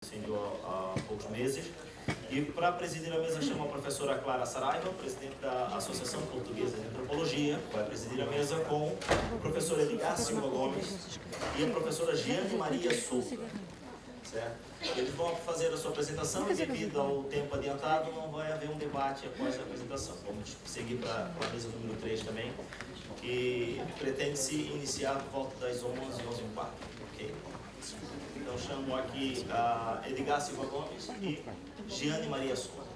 Há poucos meses. E para presidir a mesa chamo a professora Clara Saraiva, presidente da Associação Portuguesa de Antropologia, vai presidir a mesa com o professor Edgar Silva Gomes e a professora Giane Maria Souza. Certo? Eles vão fazer a sua apresentação e, devido ao tempo adiantado, não vai haver um debate após a apresentação. Vamos seguir para a mesa número 3 também, que pretende-se iniciar por volta das 11h15. Ok? Então chamo aqui a Edgar Silva Gomes e Giane Maria Souza.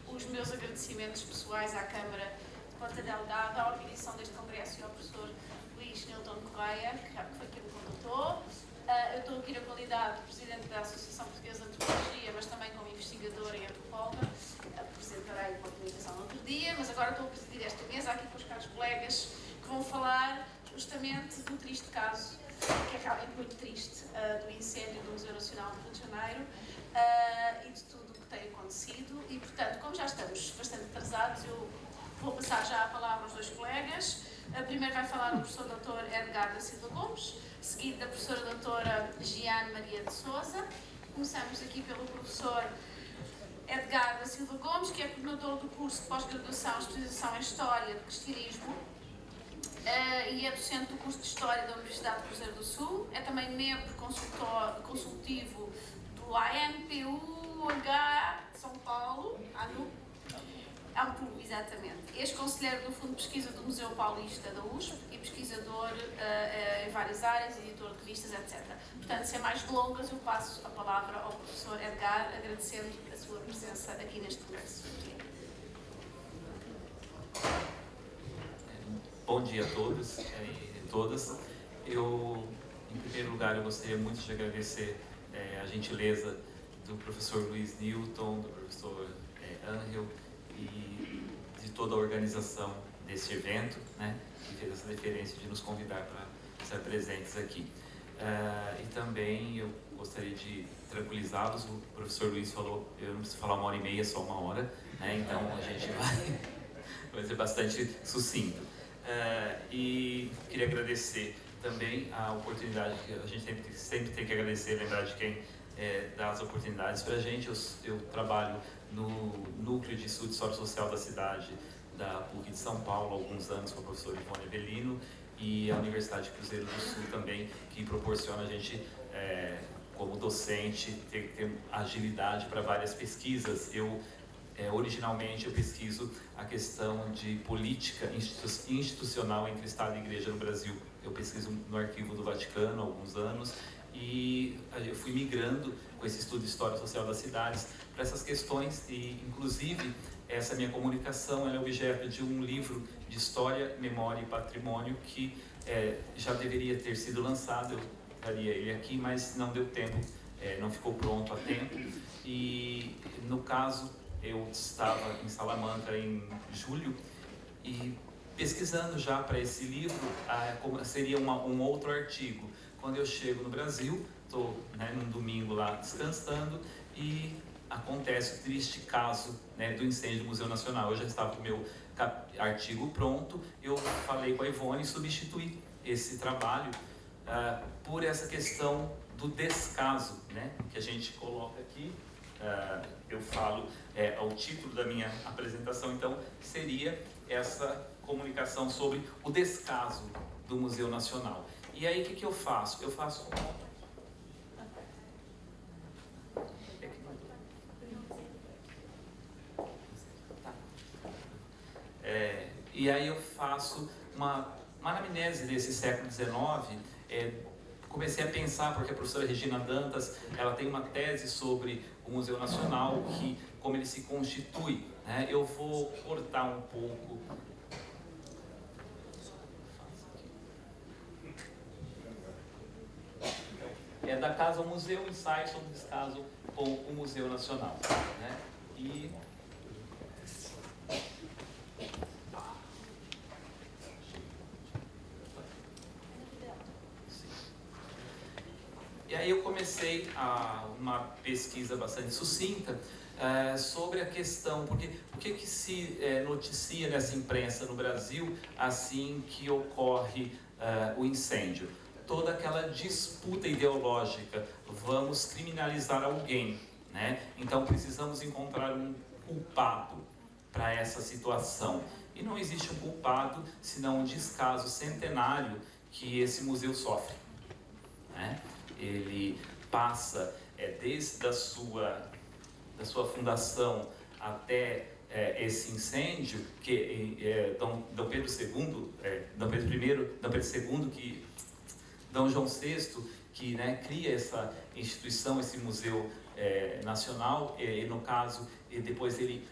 Os meus agradecimentos pessoais à Câmara de Ponta Delgada, à organização deste congresso e ao professor Luís Nilton Correia, que foi quem me contatou. Eu estou aqui na qualidade de presidente da Associação Portuguesa de Antropologia, mas também como investigadora e antropóloga. Apresentarei uma comunicação no outro dia, mas agora estou a presidir esta mesa aqui com os caros colegas que vão falar justamente do triste caso, que é realmente muito triste, do incêndio do Museu Nacional do Rio de Janeiro e de tudo o que tem acontecido. E, portanto, como já estamos bastante atrasados, eu vou passar já a palavra aos dois colegas. Primeiro vai falar o professor Dr. Edgar da Silva Gomes, seguido da professora doutora Giane Maria de Souza. Começamos aqui pelo professor Edgar da Silva Gomes, que é coordenador do curso de pós-graduação Especialização em História do Cristianismo e é docente do curso de História da Universidade de Cruzeiro do Sul. É também membro consultivo do ANPUH de São Paulo, ANPU, exatamente. Ex-conselheiro do Fundo de Pesquisa do Museu Paulista da USP e pesquisador em várias áreas, editor de revistas, etc. Portanto, sem mais delongas, eu passo a palavra ao professor Edgar, agradecendo a sua presença aqui neste congresso. Bom dia a todos e todas. Em primeiro lugar, eu gostaria muito de agradecer a gentileza do professor Luís Nilton, do professor Angel e de toda a organização desse evento, né, que fez essa deferência de nos convidar para estar presentes aqui. E também eu gostaria de tranquilizá-los. O professor Luís falou, eu não preciso falar 1h30, só 1 hora, né, então a gente vai ser bastante sucinto. E queria agradecer também a oportunidade, que a gente sempre tem que agradecer, lembrar de quem dá as oportunidades para a gente. Eu trabalho no Núcleo de Estudo de História Social da cidade da PUC de São Paulo há alguns anos com a professora Ivone Avelino, e a Universidade de Cruzeiro do Sul também, que proporciona a gente, como docente, ter agilidade para várias pesquisas. Originalmente eu pesquiso a questão de política institucional entre Estado e Igreja no Brasil. Eu pesquiso no Arquivo do Vaticano há alguns anos e eu fui migrando com esse estudo de História Social das cidades para essas questões, e inclusive essa minha comunicação ela é objeto de um livro de História, Memória e Patrimônio que já deveria ter sido lançado. Eu traria ele aqui, mas não deu tempo, não ficou pronto a tempo. E no caso, eu estava em Salamanca em julho e pesquisando já para esse livro, como seria um outro artigo. Quando eu chego no Brasil, estou num domingo lá descansando e acontece o triste caso, do incêndio do Museu Nacional. Eu já estava com o meu artigo pronto, eu falei com a Ivone e substituí esse trabalho por essa questão do descaso, que a gente coloca aqui. Eu falo ao título da minha apresentação, então seria essa comunicação sobre o descaso do Museu Nacional. E aí o que eu faço? Eu faço e aí eu faço uma anamnese desse século XIX. Comecei a pensar, porque a professora Regina Dantas, ela tem uma tese sobre o Museu Nacional, como ele se constitui, né? Eu vou cortar um pouco. É da Casa ao Museu, ensaios sobre descaso com o Museu Nacional, né? E aí eu comecei uma pesquisa bastante sucinta sobre a questão, porque o que se noticia nessa imprensa no Brasil assim que ocorre o incêndio? Toda aquela disputa ideológica, vamos criminalizar alguém, né? Então precisamos encontrar um culpado para essa situação. E não existe um culpado, senão um descaso centenário que esse museu sofre, né? Ele passa desde a sua fundação até esse incêndio, que Dom Pedro João VI, que cria essa instituição, esse museu nacional, e no caso, e depois ele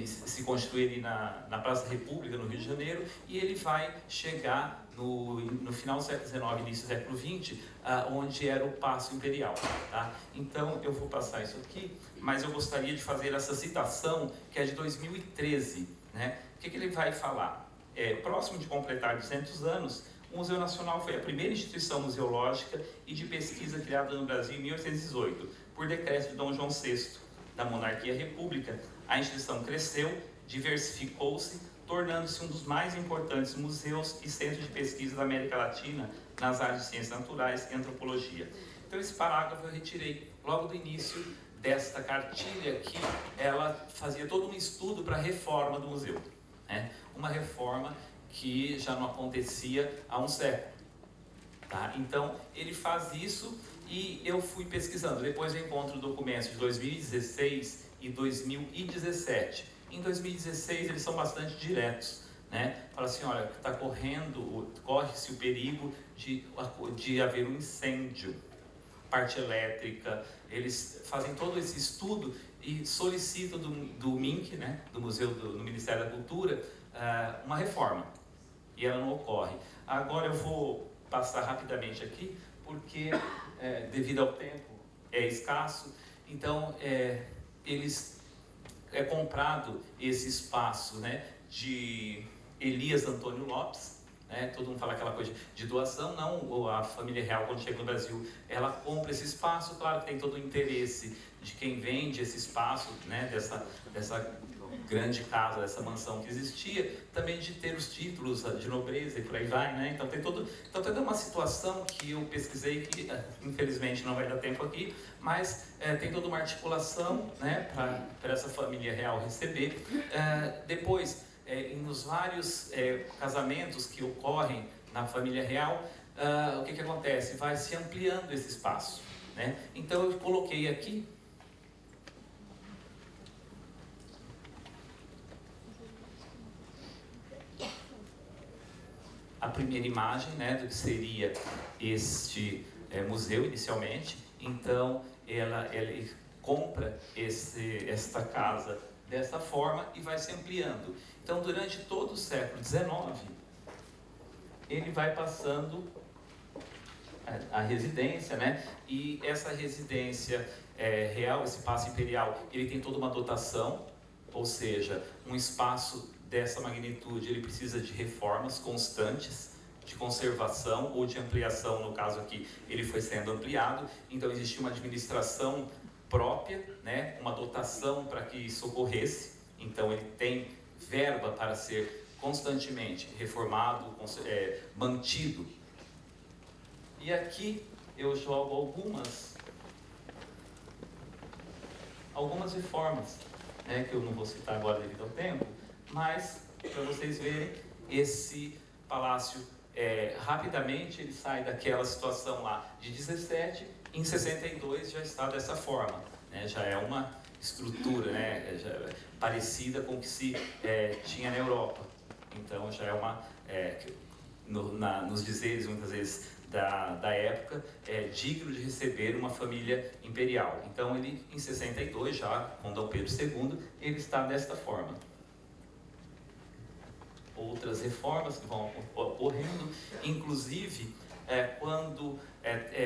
se constitui ali na Praça da República, no Rio de Janeiro, e ele vai chegar no final do século XIX, início do século XX, onde era o Paço Imperial, tá? Então, eu vou passar isso aqui, mas eu gostaria de fazer essa citação, que é de 2013, né? O que ele vai falar? Próximo de completar 200 anos, o Museu Nacional foi a primeira instituição museológica e de pesquisa criada no Brasil em 1818, por decreto de Dom João VI, da Monarquia República. A instituição cresceu, diversificou-se, tornando-se um dos mais importantes museus e centros de pesquisa da América Latina nas áreas de ciências naturais e antropologia. Então esse parágrafo eu retirei logo do início desta cartilha, que ela fazia todo um estudo para a reforma do museu, né? Uma reforma que já não acontecia há um século, tá? Então ele faz isso e eu fui pesquisando. Depois eu encontro documentos de 2016 e 2017. Em 2016 eles são bastante diretos, né? Fala assim, olha, corre-se o perigo de haver um incêndio, parte elétrica. Eles fazem todo esse estudo e solicitam do MINC, né, do Ministério da Cultura, uma reforma, e ela não ocorre. Agora eu vou passar rapidamente aqui, porque devido ao tempo é escasso. Então é comprado esse espaço, né, de Elias Antônio Lopes, né? Todo mundo fala aquela coisa de doação. Não, a família real, quando chega no Brasil, ela compra esse espaço. Claro que tem todo o interesse de quem vende esse espaço, né, dessa grande casa, dessa mansão que existia, também de ter os títulos de nobreza e por aí vai, né? Então tem toda uma situação que eu pesquisei, que infelizmente não vai dar tempo aqui, mas tem toda uma articulação, né, para essa família real receber. Depois, nos vários casamentos que ocorrem na família real, o que acontece? Vai se ampliando esse espaço, né? Então eu coloquei aqui a primeira imagem, né, do que seria este museu inicialmente. Então ele compra esta casa dessa forma e vai se ampliando. Então durante todo o século XIX ele vai passando a residência, né? E essa residência real, esse Paço Imperial, ele tem toda uma dotação, ou seja, um espaço dessa magnitude ele precisa de reformas constantes, de conservação ou de ampliação. No caso aqui ele foi sendo ampliado, então existia uma administração própria, né, uma dotação para que isso ocorresse. Então ele tem verba para ser constantemente reformado, mantido. E aqui eu jogo algumas reformas, né, que eu não vou citar agora devido ao tempo, mas para vocês verem esse palácio rapidamente ele sai daquela situação lá de 17, em 62 já está dessa forma, né? Já é uma estrutura, né? Parecida com o que se tinha na Europa. Então já é uma, nos dizeres muitas vezes da época, digno de receber uma família imperial. Então ele, em 62, já com Dom Pedro II, ele está desta forma. Outras reformas que vão ocorrendo, inclusive quando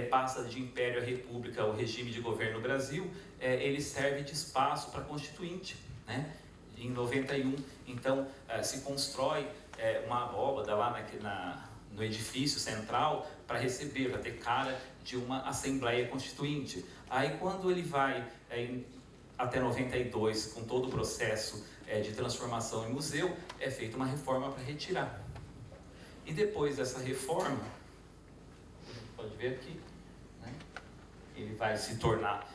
passa de império a república o regime de governo no Brasil, ele serve de espaço para constituinte, né? Em 91, então se constrói uma abóbada lá no edifício central para receber, para ter cara de uma Assembleia Constituinte. Aí quando ele vai até 92, com todo o processo de transformação em museu, é feita uma reforma para retirar. E depois dessa reforma, pode ver aqui, né? Ele vai se tornar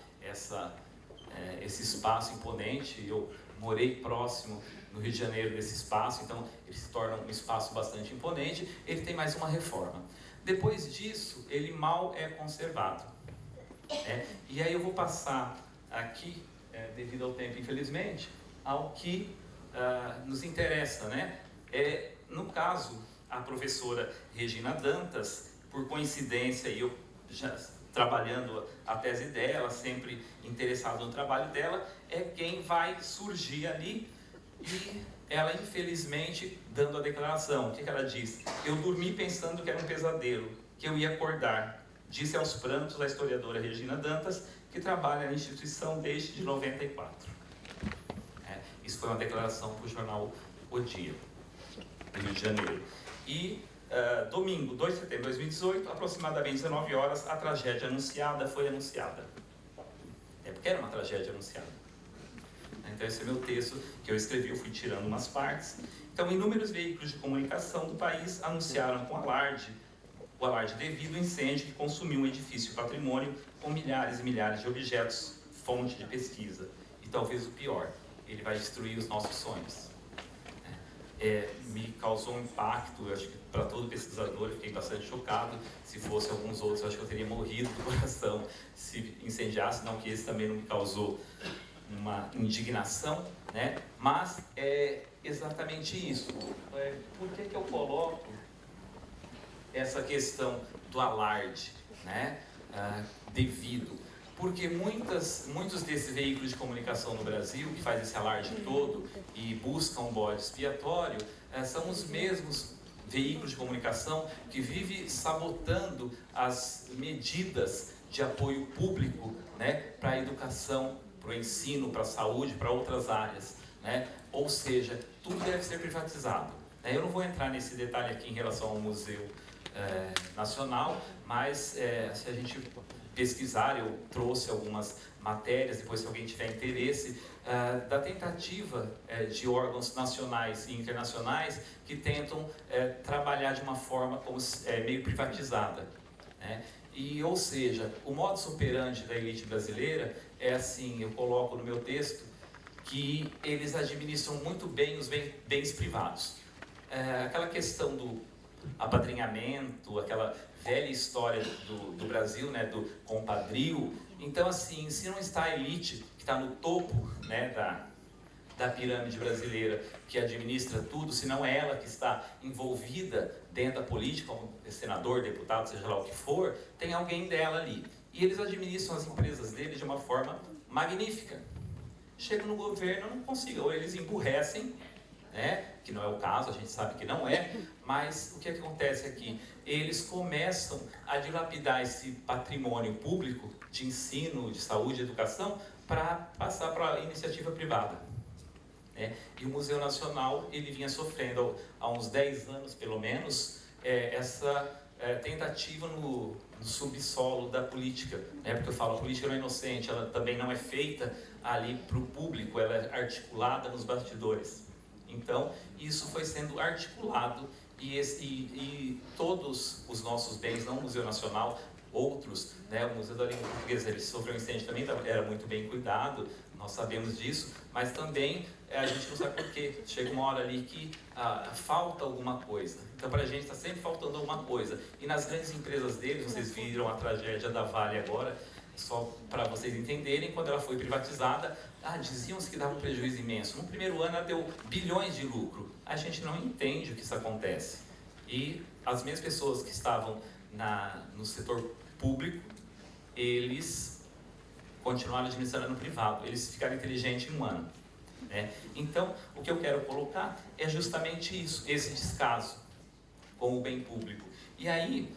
esse espaço imponente. Eu morei próximo no Rio de Janeiro desse espaço, então ele se torna um espaço bastante imponente. Ele tem mais uma reforma. Depois disso, ele mal é conservado. E aí eu vou passar aqui, devido ao tempo, infelizmente, ao que nos interessa, né? No caso, a professora Regina Dantas, por coincidência, e eu já trabalhando a tese dela, sempre interessado no trabalho dela, é quem vai surgir ali. E ela, infelizmente, dando a declaração, o que ela diz? Eu dormi pensando que era um pesadelo, que eu ia acordar. Disse aos prantos a historiadora Regina Dantas, que trabalha na instituição desde de 94. Isso foi uma declaração para o jornal O Dia, do Rio de Janeiro. E domingo, 2 de setembro de 2018, aproximadamente 19 horas, a tragédia anunciada foi anunciada. Porque era uma tragédia anunciada. Então esse é meu texto que eu escrevi, eu fui tirando umas partes. Então inúmeros veículos de comunicação do país anunciaram com o alarde devido ao incêndio que consumiu um edifício patrimônio com milhares e milhares de objetos, fonte de pesquisa. E talvez o pior, ele vai destruir os nossos sonhos. Me causou um impacto, eu acho que para todo pesquisador, eu fiquei bastante chocado. Se fosse alguns outros, eu acho que eu teria morrido do coração se incendiasse, não que esse também não me causou uma indignação, né? Mas é exatamente isso. Por que eu coloco essa questão do alarde, né? Devido. Porque muitos desses veículos de comunicação no Brasil, que fazem esse alarde todo e buscam um bode expiatório, são os mesmos veículos de comunicação que vivem sabotando as medidas de apoio público, né, para a educação, para o ensino, para a saúde, para outras áreas, né? Ou seja, tudo deve ser privatizado. Eu não vou entrar nesse detalhe aqui em relação ao Museu Nacional, mas se a gente pesquisar, eu trouxe algumas matérias, depois se alguém tiver interesse, da tentativa de órgãos nacionais e internacionais que tentam trabalhar de uma forma como meio privatizada, né? E, ou seja, o modus operandi da elite brasileira é assim, eu coloco no meu texto, que eles administram muito bem os bens privados. Aquela questão do apadrinhamento, aquela velha história do Brasil, né, do compadrio. Então, assim, se não está a elite, que está no topo, né, da pirâmide brasileira, que administra tudo, se não é ela que está envolvida dentro da política, como senador, deputado, seja lá o que for, tem alguém dela ali. E eles administram as empresas deles de uma forma magnífica. Chegam no governo, não consigam, ou eles emburrecem, né? Que não é o caso, a gente sabe que não é, mas o que acontece aqui? Eles começam a dilapidar esse patrimônio público de ensino, de saúde, de educação, para passar para a iniciativa privada, né? E o Museu Nacional, ele vinha sofrendo há uns 10 anos, pelo menos, essa tentativa no subsolo da política, né? Porque eu falo, a política não é inocente, ela também não é feita ali para o público, ela é articulada nos bastidores. Então, isso foi sendo articulado e todos os nossos bens, não o Museu Nacional, outros, né? O Museu da Língua Portuguesa, ele sofreu um incêndio também, era muito bem cuidado, nós sabemos disso, mas também a gente não sabe por quê. Chega uma hora ali que falta alguma coisa. Então, para a gente está sempre faltando alguma coisa. E nas grandes empresas deles, vocês viram a tragédia da Vale agora, só para vocês entenderem, quando ela foi privatizada, diziam-se que dava um prejuízo imenso. No primeiro ano ela deu bilhões de lucro. A gente não entende o que isso acontece. E as mesmas pessoas que estavam no setor público, eles continuaram administrando no privado. Eles ficaram inteligentes em um ano. Né? Então, o que eu quero colocar é justamente isso, esse descaso com o bem público. E aí,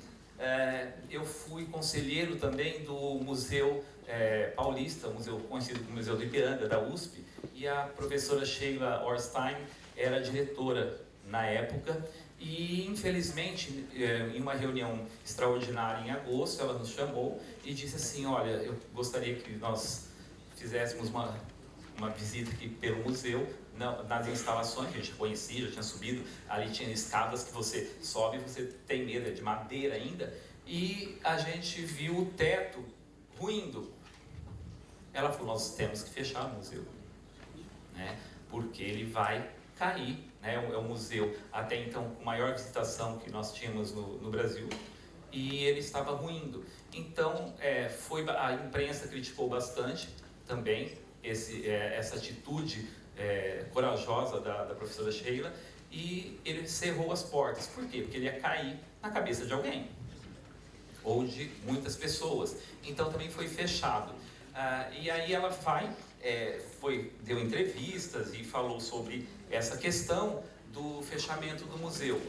eu fui conselheiro também do Museu Paulista, museu conhecido como Museu do Ipiranga, da USP, e a professora Sheila Orstein era diretora na época, e infelizmente, em uma reunião extraordinária em agosto, ela nos chamou e disse assim: olha, eu gostaria que nós fizéssemos uma visita aqui pelo museu, nas instalações que a gente conhecia, já tinha subido, ali tinha escadas que você sobe e você tem medo, é de madeira ainda, e a gente viu o teto ruindo. Ela falou: nós temos que fechar o museu, né? Porque ele vai cair, né? É um museu até então com maior visitação que nós tínhamos no Brasil, e ele estava ruindo. Então, a imprensa criticou bastante também essa atitude corajosa da professora Sheila, e ele cerrou as portas. Por quê? Porque ele ia cair na cabeça de alguém, ou de muitas pessoas. Então também foi fechado. E aí ela deu entrevistas e falou sobre essa questão do fechamento do museu.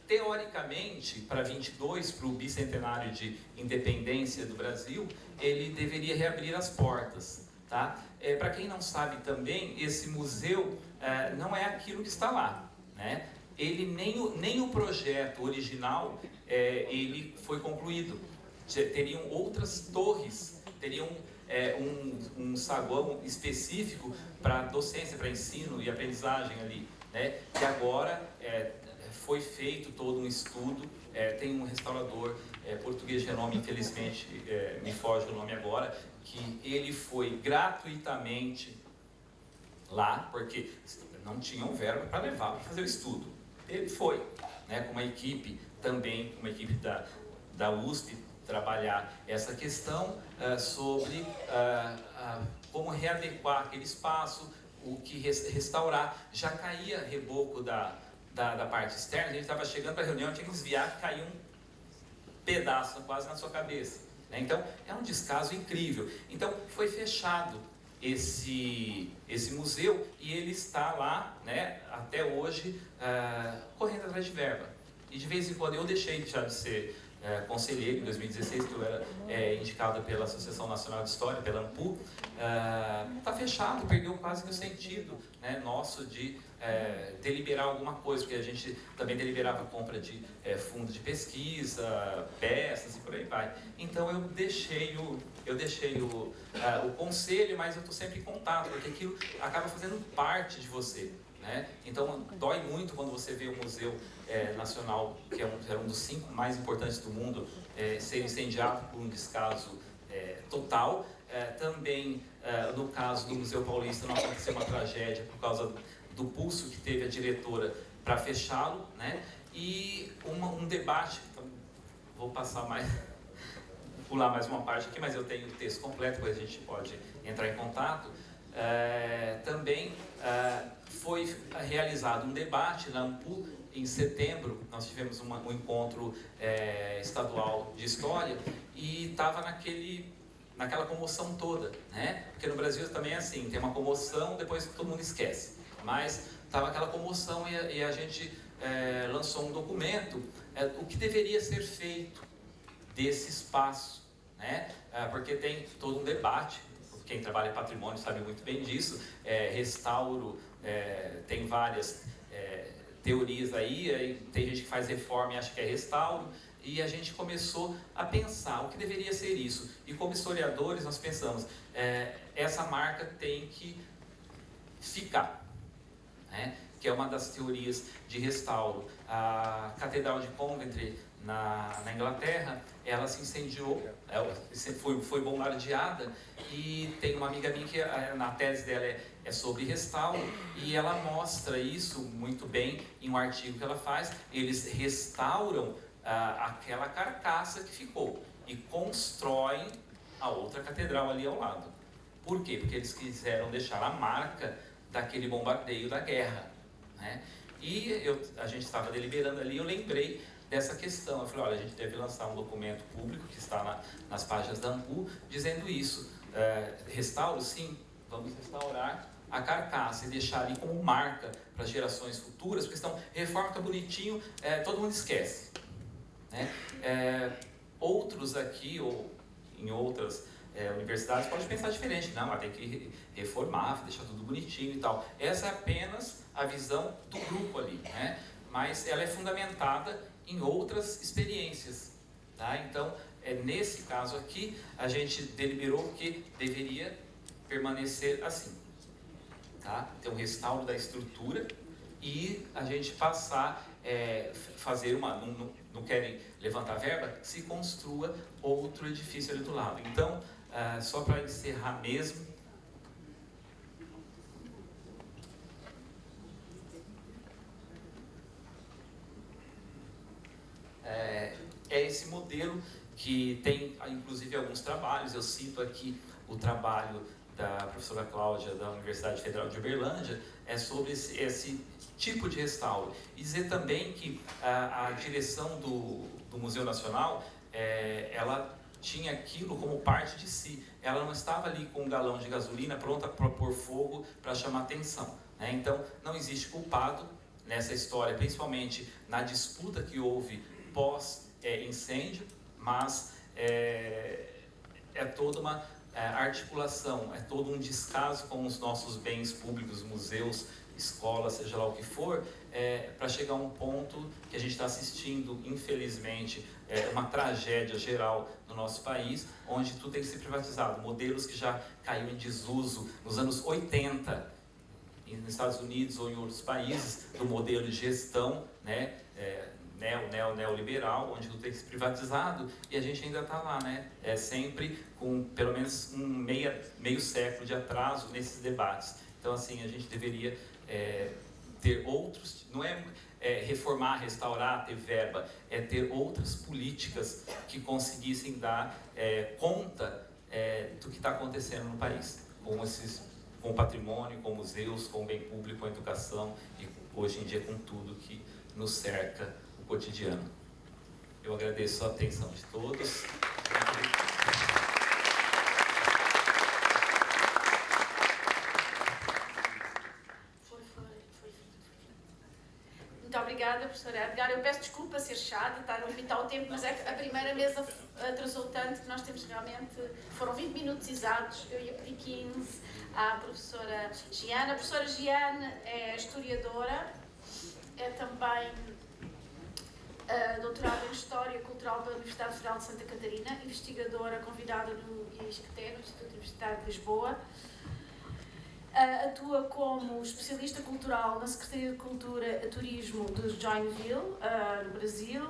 Teoricamente, para 22, para o bicentenário de independência do Brasil, ele deveria reabrir as portas. Tá? Para quem não sabe também, esse museu não é aquilo que está lá, né? Ele nem o projeto original ele foi concluído. Teriam outras torres, teriam um saguão específico para docência, para ensino e aprendizagem ali, né? E agora foi feito todo um estudo, tem um restaurador português de renome, infelizmente me foge o nome agora, que ele foi gratuitamente lá, porque não tinham verba para levar para fazer o estudo. Ele foi, né, com uma equipe também, uma equipe da USP, trabalhar essa questão sobre como readequar aquele espaço, o que restaurar. Já caía reboco da parte externa, a gente estava chegando para a reunião, tinha que desviar, caía um pedaço quase na sua cabeça. Então, é um descaso incrível. Então, foi fechado esse museu e ele está lá, né, até hoje, correndo atrás de verba. E de vez em quando eu deixei de ser conselheiro, em 2016, que eu era indicado pela Associação Nacional de História, pela ANPU. Está fechado, perdeu quase que o sentido, né, nosso de deliberar alguma coisa, porque a gente também deliberava a compra de fundo de pesquisa, peças e por aí vai. Então eu deixei o conselho, mas eu estou sempre em contato, porque aquilo acaba fazendo parte de você, né? Então dói muito quando você vê o Museu Nacional, que era um dos 5 mais importantes do mundo, ser incendiado por um descaso total. Também, no caso do Museu Paulista, não aconteceu uma tragédia por causa do pulso que teve a diretora para fechá-lo, né? E um debate, então, vou pular mais uma parte aqui, mas eu tenho o texto completo, depois a gente pode entrar em contato. Também foi realizado um debate na ANPU em setembro. Nós tivemos um encontro estadual de história e estava naquela comoção toda, né? Porque no Brasil também é assim, tem uma comoção, depois todo mundo esquece. Mas estava aquela comoção e a gente lançou um documento, o que deveria ser feito desse espaço, né? Porque tem todo um debate, quem trabalha em patrimônio sabe muito bem disso, restauro, tem várias teorias aí, tem gente que faz reforma e acha que é restauro, e a gente começou a pensar o que deveria ser isso. E como historiadores nós pensamos, essa marca tem que ficar, né? Que é uma das teorias de restauro. A Catedral de Coventry, na Inglaterra, ela se incendiou, ela foi bombardeada, e tem uma amiga minha que na tese dela é sobre restauro, e ela mostra isso muito bem em um artigo que ela faz. Eles restauram aquela carcaça que ficou e constroem a outra catedral ali ao lado. Por quê? Porque eles quiseram deixar a marca daquele bombardeio da guerra, né? E a gente estava deliberando ali, eu lembrei dessa questão. Eu falei, olha, a gente deve lançar um documento público que está nas páginas da ANPU, dizendo isso. Restauro, sim, vamos restaurar a carcaça e deixar ali como marca para as gerações futuras, porque senão reforma está bonitinho, todo mundo esquece, né? Outros aqui, ou em outras universidades, podem pensar diferente. Não, mas tem que reformar, deixar tudo bonitinho e tal. Essa é apenas a visão do grupo ali, né? Mas ela é fundamentada em outras experiências, tá? Então, nesse caso aqui, a gente deliberou que deveria permanecer assim, tá? Ter um restauro da estrutura e a gente passar, fazer não querem levantar verba, se construa outro edifício ali do lado. Então, só para encerrar mesmo, é esse modelo que tem, inclusive, alguns trabalhos. Eu cito aqui o trabalho da professora Cláudia, da Universidade Federal de Uberlândia, sobre esse tipo de restauro. E dizer também que a direção do Museu Nacional, ela tinha aquilo como parte de si. Ela não estava ali com um galão de gasolina pronta para pôr fogo, para chamar atenção, né? Então, não existe culpado nessa história, principalmente na disputa que houve pós-incêndio, mas é toda uma articulação, é todo um descaso com os nossos bens públicos, museus, escolas, seja lá o que for, para chegar a um ponto que a gente está assistindo, infelizmente, uma tragédia geral no nosso país, onde tudo tem que ser privatizado. Modelos que já caíram em desuso nos anos 80, nos Estados Unidos ou em outros países, do modelo de gestão, né, neoliberal, onde tudo tem que ser privatizado, e a gente ainda está lá, né? Sempre com pelo menos meio século de atraso nesses debates. Então, assim, a gente deveria ter outros, não reformar, restaurar, ter verba, é ter outras políticas que conseguissem dar conta do que está acontecendo no país, com o patrimônio, com museus, com o bem público, com a educação e hoje em dia com tudo que nos cerca no cotidiano. Eu agradeço a atenção de todos. Muito obrigada, professora Edgar. Eu peço desculpa ser chata, estar a limitar o tempo, mas é que a primeira mesa atrasou tanto que nós temos realmente... Foram 20 minutos exatos, eu ia pedir 15 à professora Giana. A professora Giana é historiadora, é também doutorada em História Cultural pela Universidade Federal de Santa Catarina, investigadora convidada no ISCTE, no Instituto Universitário de Lisboa. Atua como especialista cultural na Secretaria de Cultura e Turismo de Joinville, no Brasil,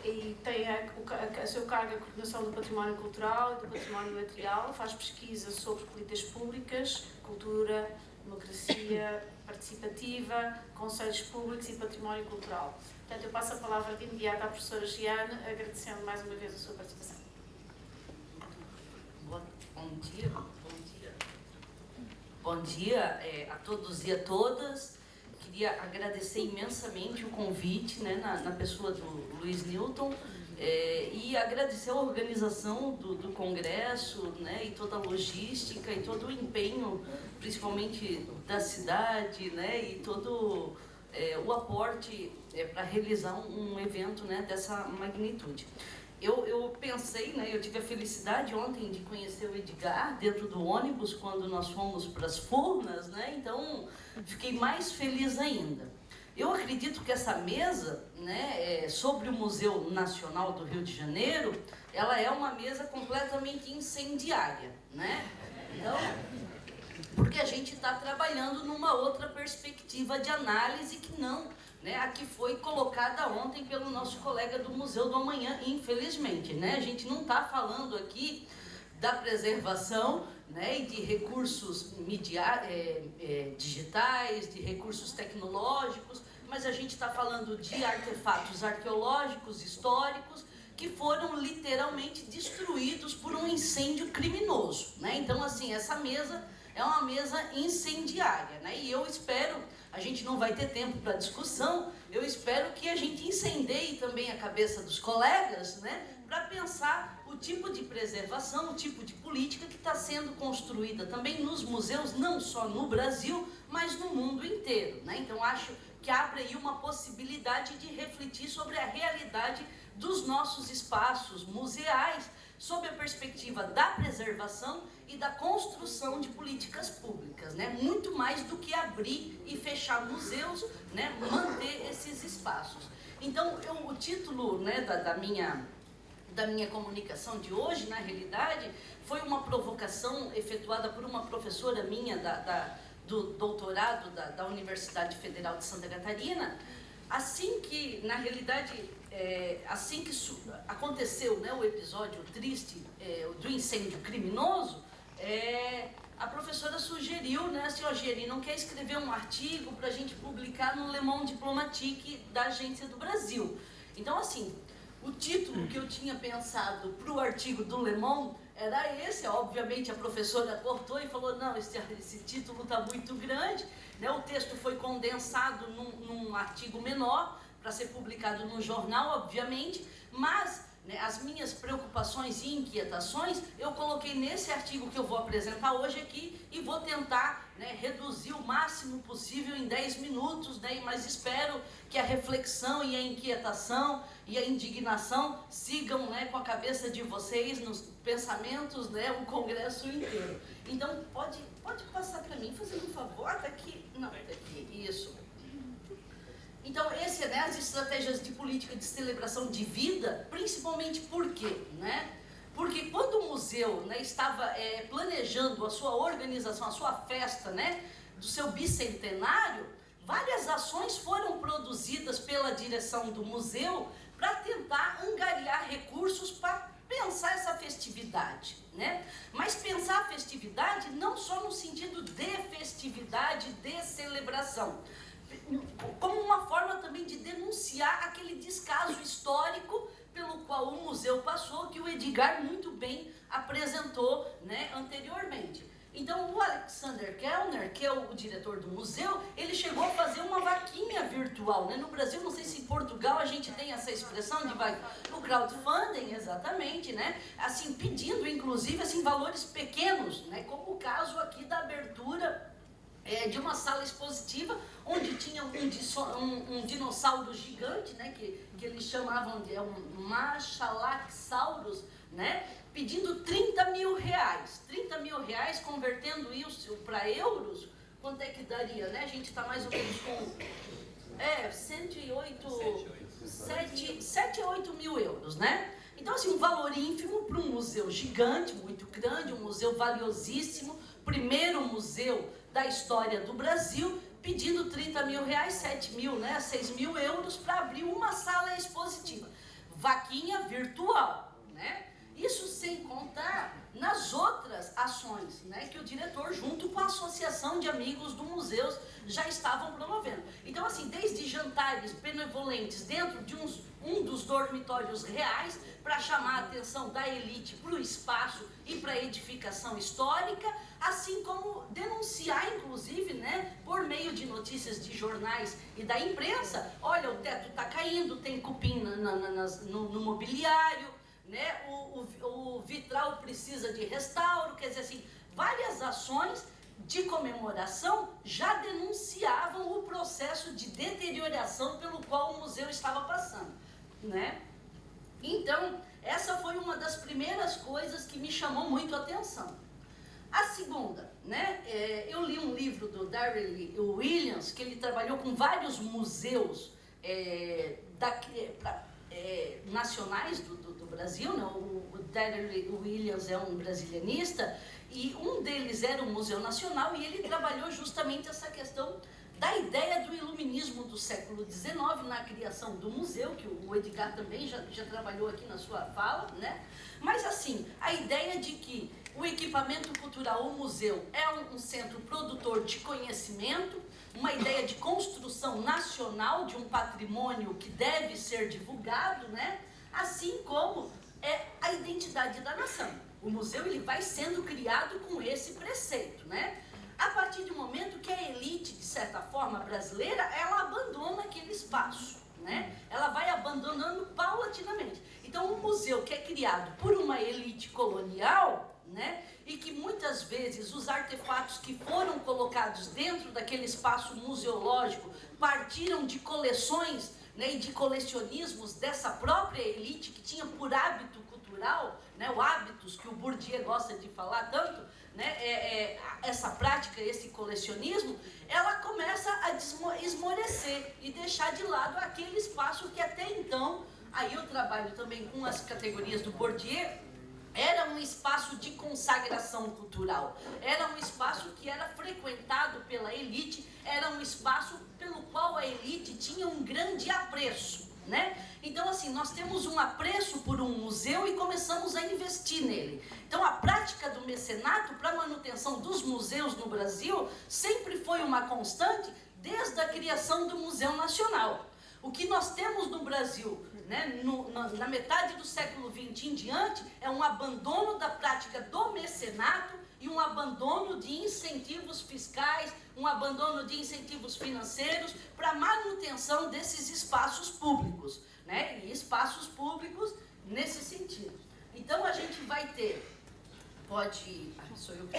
e tem a seu cargo a coordenação do património cultural e do património material. Faz pesquisa sobre políticas públicas, cultura, democracia participativa, conselhos públicos e património cultural. Portanto, eu passo a palavra de imediato à professora Giana, agradecendo mais uma vez a sua participação. Bom dia. Bom dia a todos e a todas. Queria agradecer imensamente o convite, né, na pessoa do Luiz Newton, e agradecer a organização do congresso, né, e toda a logística e todo o empenho, principalmente da cidade, né, e todo o aporte para realizar um evento, né, dessa magnitude. Eu pensei, né, eu tive a felicidade ontem de conhecer o Edgar dentro do ônibus quando nós fomos para as Furnas, né, então fiquei mais feliz ainda. Eu acredito que essa mesa, né, sobre o Museu Nacional do Rio de Janeiro, ela é uma mesa completamente incendiária, né? Então, porque a gente está trabalhando numa outra perspectiva de análise que não né, a que foi colocada ontem pelo nosso colega do Museu do Amanhã, infelizmente, né? A gente não está falando aqui da preservação, né, e de recursos digitais, de recursos tecnológicos, mas a gente está falando de artefatos arqueológicos, históricos, que foram literalmente destruídos por um incêndio criminoso, né? Então, assim, essa mesa é uma mesa incendiária, né? E eu espero, a gente não vai ter tempo para discussão, eu espero que a gente incendeie também a cabeça dos colegas, né? Para pensar o tipo de preservação, o tipo de política que está sendo construída também nos museus, não só no Brasil, mas no mundo inteiro, né? Então, acho que abre aí uma possibilidade de refletir sobre a realidade dos nossos espaços museais, sob a perspectiva da preservação e da construção de políticas públicas, né? Muito mais do que abrir e fechar museus, né? Manter esses espaços. Então, o título, né, da minha comunicação de hoje, na realidade, foi uma provocação efetuada por uma professora minha do doutorado da Universidade Federal de Santa Catarina. Assim que, na realidade, assim que aconteceu, né, o episódio triste do incêndio criminoso, a professora sugeriu, né, assim, ó, Geri, não quer escrever um artigo para a gente publicar no Le Monde Diplomatique da Agência do Brasil. Então, assim, o título que eu tinha pensado para o artigo do Le Monde era esse. Obviamente a professora cortou e falou, não, esse título está muito grande, né? O texto foi condensado num artigo menor para ser publicado no jornal, obviamente, mas, né, as minhas preocupações e inquietações eu coloquei nesse artigo que eu vou apresentar hoje aqui e vou tentar, né, reduzir o máximo possível em 10 minutos, né, mas espero que a reflexão e a inquietação e a indignação sigam, né, com a cabeça de vocês, nos pensamentos, né, o congresso inteiro. Então, pode passar para mim, fazendo um favor, tá aqui, não, tá aqui, isso. Então, esse, né, as estratégias de política de celebração de vida, principalmente por quê, né? Porque quando o museu, né, estava planejando a sua organização, a sua festa, né, do seu bicentenário, várias ações foram produzidas pela direção do museu para tentar angariar recursos para pensar essa festividade, né? Mas pensar a festividade não só no sentido de festividade, de celebração, como uma forma também de denunciar aquele descaso histórico pelo qual o museu passou, que o Edgar muito bem apresentou, né, anteriormente. Então, o Alexander Kellner, que é o diretor do museu, ele chegou a fazer uma vaquinha virtual, né? No Brasil, não sei se em Portugal a gente tem essa expressão de o crowdfunding, exatamente, né? Assim, pedindo, inclusive, assim, valores pequenos, né? Como o caso aqui da abertura de uma sala expositiva, onde tinha um dinossauro gigante, né, que eles chamavam de Machalaxaurus, né, pedindo 30 mil reais. 30 mil reais, convertendo isso para euros, quanto é que daria, né? A gente está mais ou menos com 7 a 8 mil euros, né? Então, assim, um valor ínfimo para um museu gigante, muito grande, um museu valiosíssimo, primeiro museu da história do Brasil, pedindo 30 mil reais, 7 mil, né, 6 mil euros para abrir uma sala expositiva. Vaquinha virtual, né? Isso sem contar nas outras ações, né, que o diretor, junto com a Associação de Amigos do Museus, já estavam promovendo. Então, assim, desde jantares benevolentes dentro de um dos dormitórios reais, para chamar a atenção da elite para o espaço e para a edificação histórica, assim como denunciar, inclusive, né, por meio de notícias de jornais e da imprensa, olha, o teto está caindo, tem cupim no mobiliário, né, o vitral precisa de restauro, quer dizer assim, várias ações de comemoração já denunciavam o processo de deterioração pelo qual o museu estava passando, né? Então, essa foi uma das primeiras coisas que me chamou muito a atenção. A segunda, né, eu li um livro do Darrell Williams, que ele trabalhou com vários museus nacionais do Brasil, né? O Darrell Williams é um brasilianista, e um deles era o Museu Nacional, e ele trabalhou justamente essa questão da ideia do iluminismo do século XIX na criação do museu, que o Edgar também já trabalhou aqui na sua fala, né? Mas assim, a ideia de que o equipamento cultural, o museu, é um centro produtor de conhecimento, uma ideia de construção nacional de um patrimônio que deve ser divulgado, né? Assim como é a identidade da nação. O museu ele vai sendo criado com esse preceito, né? A partir do momento que a elite, de certa forma, brasileira, ela abandona aquele espaço, né? Ela vai abandonando paulatinamente. Então, um museu que é criado por uma elite colonial, né? E que muitas vezes os artefatos que foram colocados dentro daquele espaço museológico partiram de coleções, né, e de colecionismos dessa própria elite que tinha por hábito cultural, né, o hábitos que o Bourdieu gosta de falar tanto, né, essa prática, esse colecionismo, ela começa a esmorecer e deixar de lado aquele espaço que até então, aí eu trabalho também com as categorias do Bourdieu, era um espaço de consagração cultural, era um espaço que era frequentado pela elite, era um espaço pelo qual a elite tinha um grande apreço, né? Então, assim, nós temos um apreço por um museu e começamos a investir nele. Então, a prática do mecenato para a manutenção dos museus no Brasil sempre foi uma constante desde a criação do Museu Nacional. O que nós temos no Brasil, né, na metade do século XX em diante, é um abandono da prática do mecenato e um abandono de incentivos fiscais, um abandono de incentivos financeiros para a manutenção desses espaços públicos, né, e espaços públicos nesse sentido. Então, a gente vai ter... sou eu que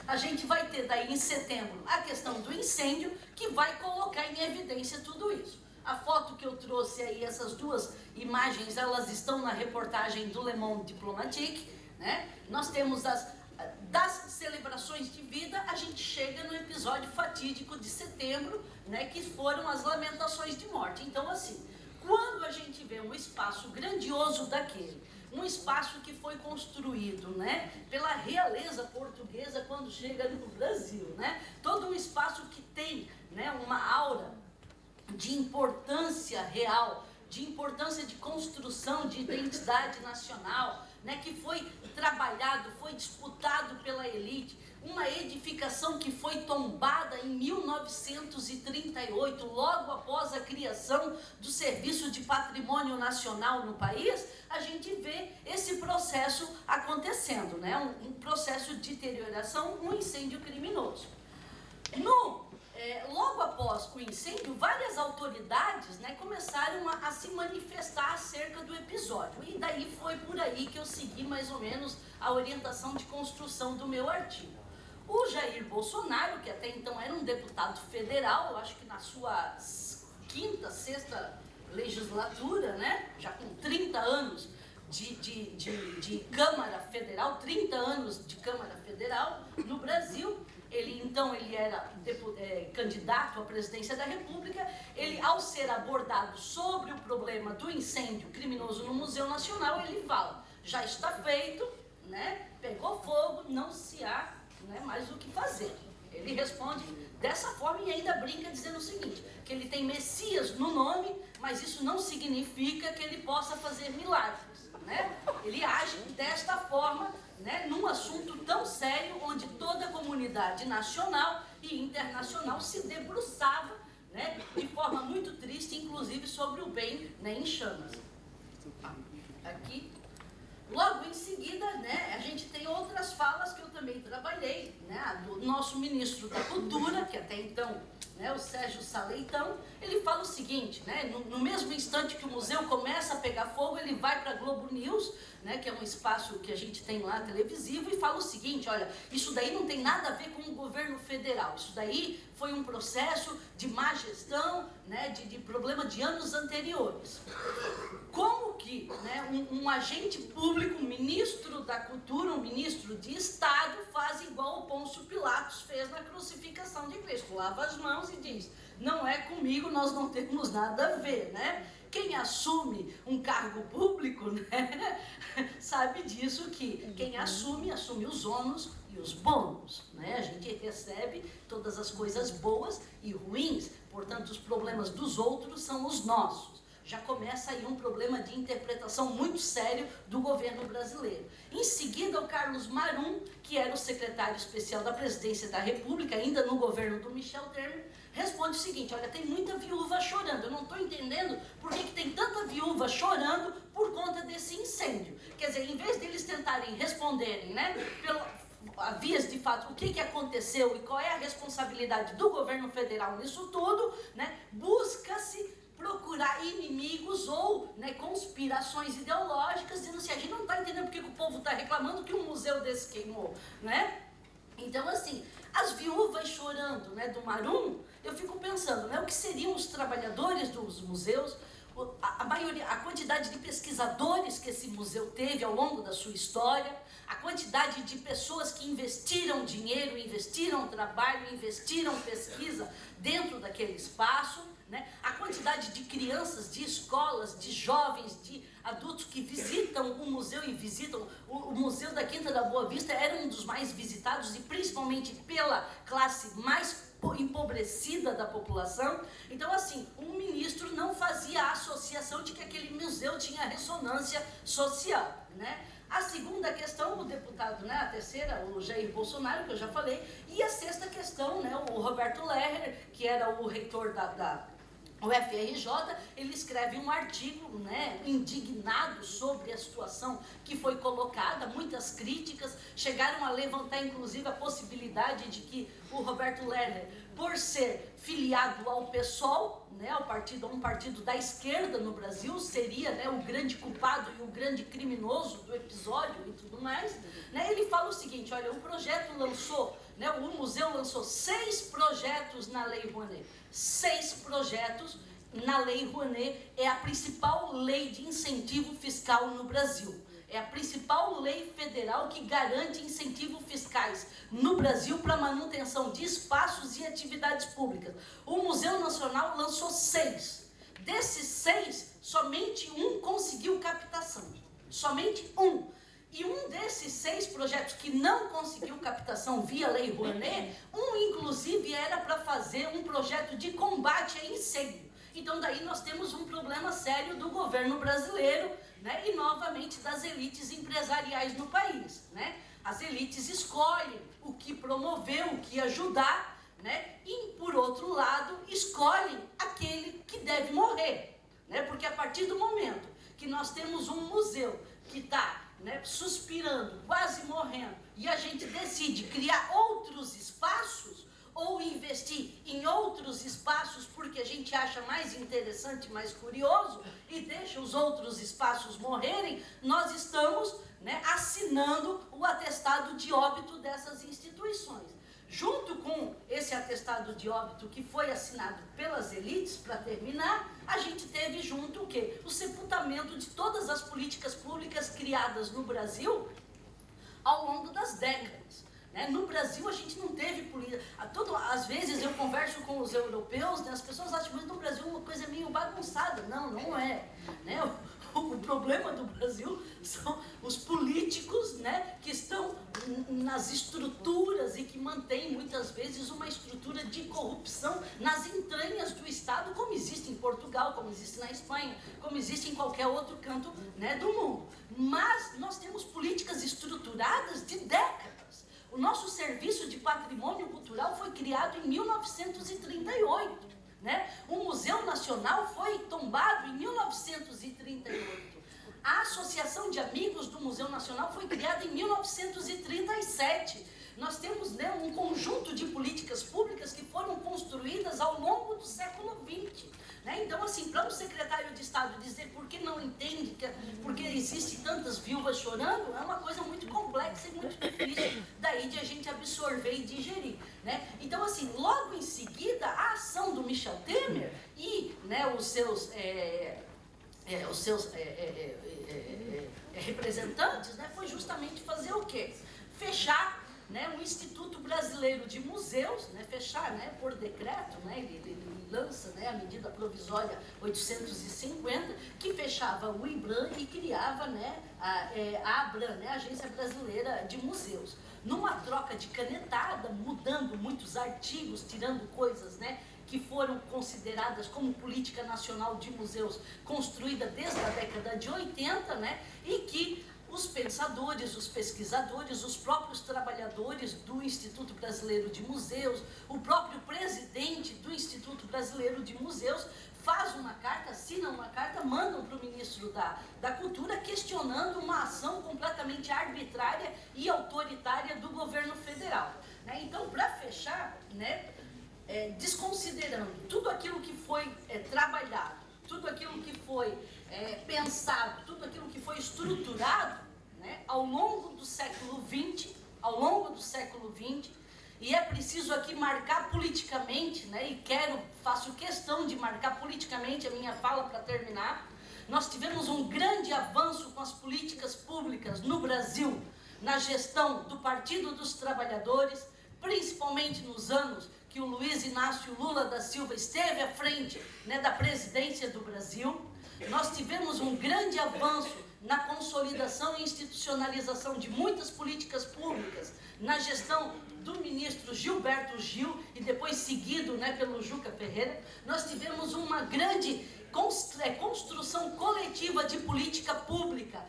a gente vai ter daí em setembro a questão do incêndio, que vai colocar em evidência tudo isso. A foto que eu trouxe aí, essas duas imagens, elas estão na reportagem do Le Monde Diplomatique, né? Nós temos das celebrações de vida, a gente chega no episódio fatídico de setembro, né, que foram as lamentações de morte. Então, assim, quando a gente vê um espaço grandioso daquele, um espaço que foi construído, né, pela realeza portuguesa quando chega no Brasil, né, todo um espaço que tem, né, uma aura de importância real, de importância de construção de identidade nacional, né, que foi trabalhado, foi disputado pela elite, uma edificação que foi tombada em 1938, logo após a criação do Serviço de Patrimônio Nacional no país, a gente vê esse processo acontecendo, né, um processo de deterioração, um incêndio criminoso. Logo após o incêndio, várias autoridades, né, começaram a se manifestar acerca do episódio. E daí foi por aí que eu segui mais ou menos a orientação de construção do meu artigo. O Jair Bolsonaro, que até então era um deputado federal, eu acho que na sua quinta, sexta legislatura, né, já com 30 anos de Câmara Federal, 30 anos de Câmara Federal no Brasil. Ele era candidato à presidência da República. Ele, ao ser abordado sobre o problema do incêndio criminoso no Museu Nacional, ele fala, já está feito, né, pegou fogo, não se há, né, mais o que fazer. Ele responde dessa forma e ainda brinca dizendo o seguinte, que ele tem Messias no nome, mas isso não significa que ele possa fazer milagres, né? Ele age desta forma, né, num assunto tão sério, onde toda a comunidade nacional e internacional se debruçava, né, de forma muito triste, inclusive sobre o bem, né, em chamas. Aqui, logo em seguida, né, a gente tem outras falas que eu também trabalhei, né, do nosso ministro da Cultura, que até então, né, o Sérgio Saleitão. Ele fala o seguinte, né, no mesmo instante que o museu começa a pegar fogo, ele vai para a Globo News, né, que é um espaço que a gente tem lá televisivo, e fala o seguinte, olha, isso daí não tem nada a ver com o governo federal, isso daí foi um processo de má gestão, né, de problema de anos anteriores. Como que, né, um agente público, um ministro da Cultura, um ministro de Estado, faz igual o Pôncio Pilatos fez na crucificação de Cristo, lava as mãos e diz, não é comigo, nós não temos nada a ver, né? Quem assume um cargo público, né, sabe disso, que quem assume os ônus e os bônus, né? A gente recebe todas as coisas boas e ruins, portanto, os problemas dos outros são os nossos. Já começa aí um problema de interpretação muito sério do governo brasileiro. Em seguida, o Carlos Marum, que era o secretário especial da Presidência da República, ainda no governo do Michel Temer, responde o seguinte: olha, tem muita viúva chorando, eu não estou entendendo por que tem tanta viúva chorando por conta desse incêndio. Quer dizer, em vez deles tentarem responderem, né, vias de fato, o que aconteceu e qual é a responsabilidade do governo federal nisso tudo, né, busca-se procurar inimigos ou, né, conspirações ideológicas, dizendo assim, a gente não está entendendo porque o povo está reclamando que um museu desse queimou, né? Então, assim, as viúvas chorando, né, do Marum, eu fico pensando, né, o que seriam os trabalhadores dos museus, a quantidade de pesquisadores que esse museu teve ao longo da sua história, a quantidade de pessoas que investiram dinheiro, investiram trabalho, investiram pesquisa dentro daquele espaço, né? A quantidade de crianças, de escolas, de jovens, de adultos que visitam o museu e visitam o Museu da Quinta da Boa Vista, era um dos mais visitados e principalmente pela classe mais empobrecida da população. Então, assim, o ministro não fazia a associação de que aquele museu tinha ressonância social, né? A segunda questão, o deputado, né, a terceira, o Jair Bolsonaro, que eu já falei, e a sexta questão, né, o Roberto Lerner, que era o reitor o FRJ, ele escreve um artigo, né, indignado sobre a situação que foi colocada, muitas críticas, chegaram a levantar inclusive a possibilidade de que o Roberto Lerner, por ser filiado ao PSOL, né, um partido da esquerda no Brasil, seria, né, o grande culpado e o grande criminoso do episódio e tudo mais, né? Ele fala o seguinte, olha, o projeto lançou, né, o museu lançou 6 projetos na Lei Rouanet. 6 projetos na Lei Rouanet, é a principal lei de incentivo fiscal no Brasil. É a principal lei federal que garante incentivos fiscais no Brasil para manutenção de espaços e atividades públicas. O Museu Nacional lançou 6. Desses 6, somente um conseguiu captação. Somente um. E um desses 6 projetos que não conseguiu captação via Lei Rouanet, inclusive era para fazer um projeto de combate a incêndio. Então daí nós temos um problema sério do governo brasileiro, né, e novamente das elites empresariais no país, né? As elites escolhem o que promover, o que ajudar, né, e por outro lado escolhem aquele que deve morrer, né? Porque a partir do momento que nós temos um museu que está, né, suspirando, quase morrendo, e a gente decide criar outros espaços ou investir em outros espaços porque a gente acha mais interessante, mais curioso, e deixa os outros espaços morrerem, nós estamos, né, assinando o atestado de óbito dessas instituições. Junto com esse atestado de óbito que foi assinado pelas elites, para terminar, a gente teve junto o quê? O sepultamento de todas as políticas públicas criadas no Brasil ao longo das décadas. Né? No Brasil a gente não teve política. Às vezes eu converso com os europeus, né? As pessoas acham que no Brasil uma coisa meio bagunçada. Não, não é. Né? O problema do Brasil são os políticos, né, que estão nas estruturas e que mantêm muitas vezes uma estrutura de corrupção nas entranhas do Estado, como existe em Portugal, como existe na Espanha, como existe em qualquer outro canto, né, do mundo. Mas nós temos políticas estruturadas de décadas. O nosso Serviço de Patrimônio Cultural foi criado em 1938. Né? O Museu Nacional foi tombado em 1938. A Associação de Amigos do Museu Nacional foi criada em 1937. Nós temos, né, um conjunto de políticas públicas que foram construídas ao longo do século XX. Né? Então, assim, para o secretário de Estado dizer por que não entende, porque existem tantas viúvas chorando, é uma coisa muito complexa e muito difícil daí de a gente absorver e digerir. Né? Então, assim, logo em seguida, a ação do Michel Temer e, né, os seus representantes, né, foi justamente fazer o quê? Fechar, né, o Instituto Brasileiro de Museus, né, fechar, né, por decreto, né, ele lança, né, a medida provisória 850, que fechava o IBRAM e criava, né, a ABRAM, né, a Agência Brasileira de Museus. Numa troca de canetada, mudando muitos artigos, tirando coisas, né, que foram consideradas como política nacional de museus construída desde a década de 80, né, e que os pensadores, os pesquisadores, os próprios trabalhadores do Instituto Brasileiro de Museus, o próprio presidente do Instituto Brasileiro de Museus faz uma carta, assina uma carta, mandam para o ministro da Cultura questionando uma ação completamente arbitrária e autoritária do governo federal. Né? Então, para fechar, né, desconsiderando tudo aquilo que foi trabalhado, tudo aquilo que foi pensado, tudo aquilo que foi estruturado, né, ao longo do século XX, e é preciso aqui marcar politicamente, né, e faço questão de marcar politicamente a minha fala para terminar. Nós tivemos um grande avanço com as políticas públicas no Brasil, na gestão do Partido dos Trabalhadores, principalmente nos anos que o Luiz Inácio Lula da Silva esteve à frente, né, da presidência do Brasil. Nós tivemos um grande avanço na consolidação e institucionalização de muitas políticas públicas, na gestão do ministro Gilberto Gil e depois seguido, né, pelo Juca Ferreira. Nós tivemos uma grande construção coletiva de política pública,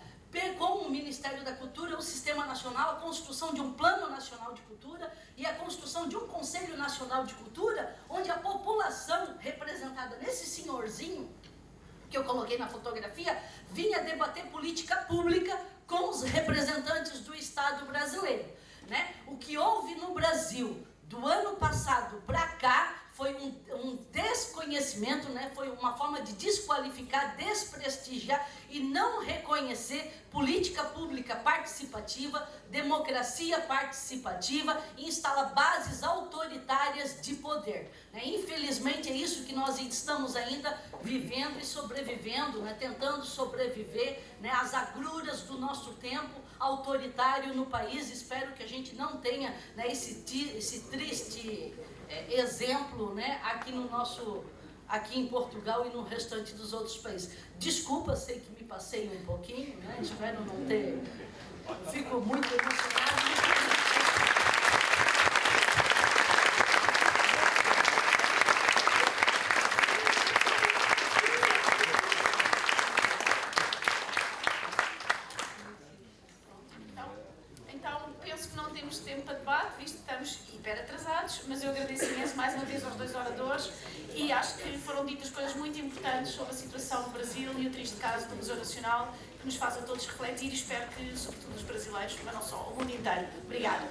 com o Ministério da Cultura, o Sistema Nacional, a construção de um Plano Nacional de Cultura e a construção de um Conselho Nacional de Cultura, onde a população, representada nesse senhorzinho que eu coloquei na fotografia, vinha debater política pública com os representantes do Estado brasileiro. Né? O que houve no Brasil do ano passado para cá foi um desconhecimento, né? Foi uma forma de desqualificar, desprestigiar e não reconhecer política pública participativa, democracia participativa e instala bases autoritárias de poder. Né? Infelizmente é isso que nós estamos ainda vivendo e sobrevivendo, né? Tentando sobreviver, né, às agruras do nosso tempo autoritário no país. Espero que a gente não tenha, né, esse triste exemplo, né, aqui em Portugal e no restante dos outros países. Desculpa, sei que me passei um pouquinho, né, espero não ter... Fico muito emocionado. Mas eu agradeço imenso mais uma vez aos dois oradores e acho que foram ditas coisas muito importantes sobre a situação no Brasil e o triste caso do Museu Nacional, que nos faz a todos refletir e espero que, sobretudo os brasileiros, mas não só, o mundo inteiro. Obrigada.